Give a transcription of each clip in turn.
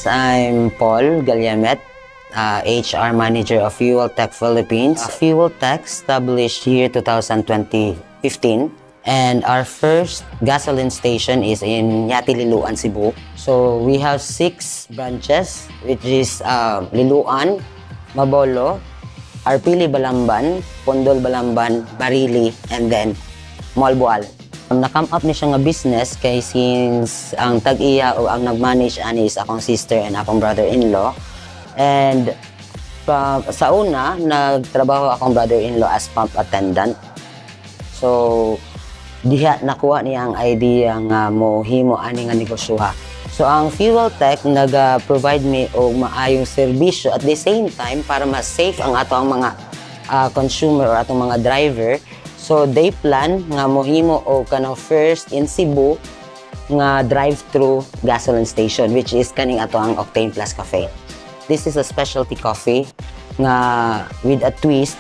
I'm Paul Galyamet, HR Manager of Fuel Tech Philippines. Fuel Tech established year 2015, and our first gasoline station is in Yati, Liloan, Cebu. So we have 6 branches, which is Liloan, Mabolo, Arpili, Balamban, Pondol, Balamban, Barili, and then Malboal. Na-come up ni siya nga business kay since ang tag-iya o ang nag-manage ani is akong sister and akong brother-in-law. And sa una, nagtrabaho akong brother-in-law as pump attendant. So, diha nakuha niya ang idea nga mohimo ani nga negosyoha. So, ang Fuel Tech nag-provide me og maayong serbisyo at the same time para mas safe ang ato ang mga consumer or atong mga driver. So, they plan nga mohimo o kanang first in Cebu nga drive-thru gasoline station, which is kaning ato ang Octane Plus Cafe. This is a specialty coffee nga with a twist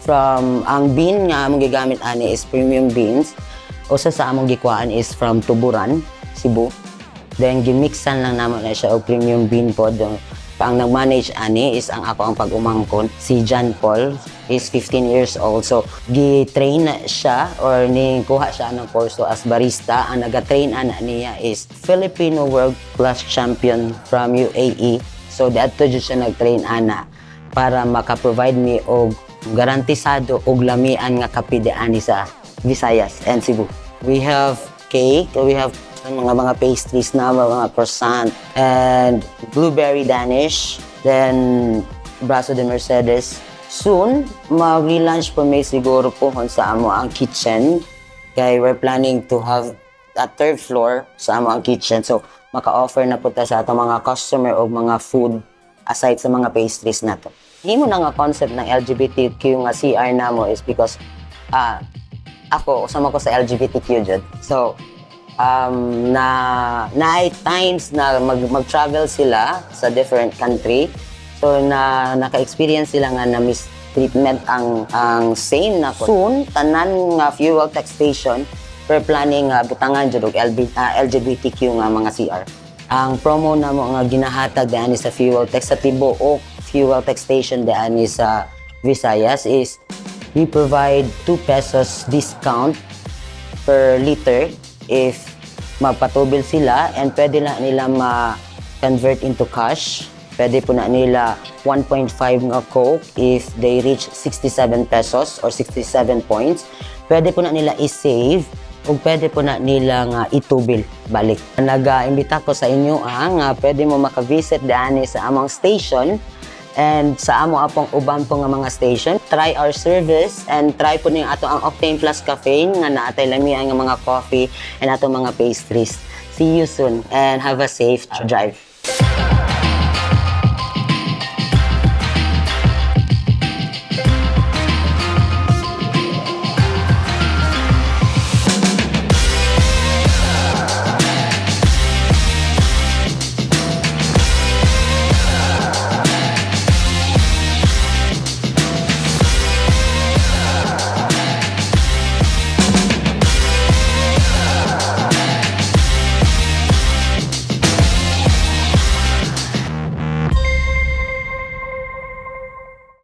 from ang bean nga among gigamit ani is premium beans. Usa sa among gikuhaan is from Tuburan, Cebu. Then gimixan lang namo na siya og premium bean pod. Ang nag-manage ani is ang ako ang pag-umangkon, si John Paul. He's 15 years old. So, gi-train na siya or kuha siya ng kurso as barista. Ang nag-train niya is Filipino World Class Champion from UAE. So, dato dyan siya nag-train para maka-provide me og garantisado og lamian nga kape ani sa Visayas and Cebu. We have cake, we have mga pastries na, mga croissant, and blueberry Danish, then braso de Mercedes. Soon, mag-relaunch po may siguro po sa amo ang kitchen. Kaya we're planning to have a 3rd floor sa amo ang kitchen. So, maka-offer na po ta sa atong mga customer o mga food aside sa mga pastries na to. Himo na nga concept ng LGBTQ nga CR namo is because ako, usama ko sa LGBTQ dyan. So, na times na mag-travel sila sa different country. So, naka-experience sila nga na mistreatment ang same na ko. Soon, tanan nga Fuel Tech Station, we're planning butangan dyan og LGBTQ nga mga CR. Ang promo na mo nga ginahatag daan sa Fuel Tech sa tibuok Fuel Tech Station daan sa Visayas is we provide 2 pesos discount per liter if magpatubil sila, and pwede na nila ma-convert into cash. Pwede po na nila 1.5 nga Coke if they reach 67 pesos or 67 points. Pwede po na nila i-save o pwede po na nila nga itubil balik. Nag-imbita ko sa inyo nga pwede mo maka-visit daan sa among station and sa amo apong uban po nga mga station. Try our service and try po niyo ato ang Octane Plus Cafe nga naatay lamian nga mga coffee and ato mga pastries. See you soon and have a safe drive.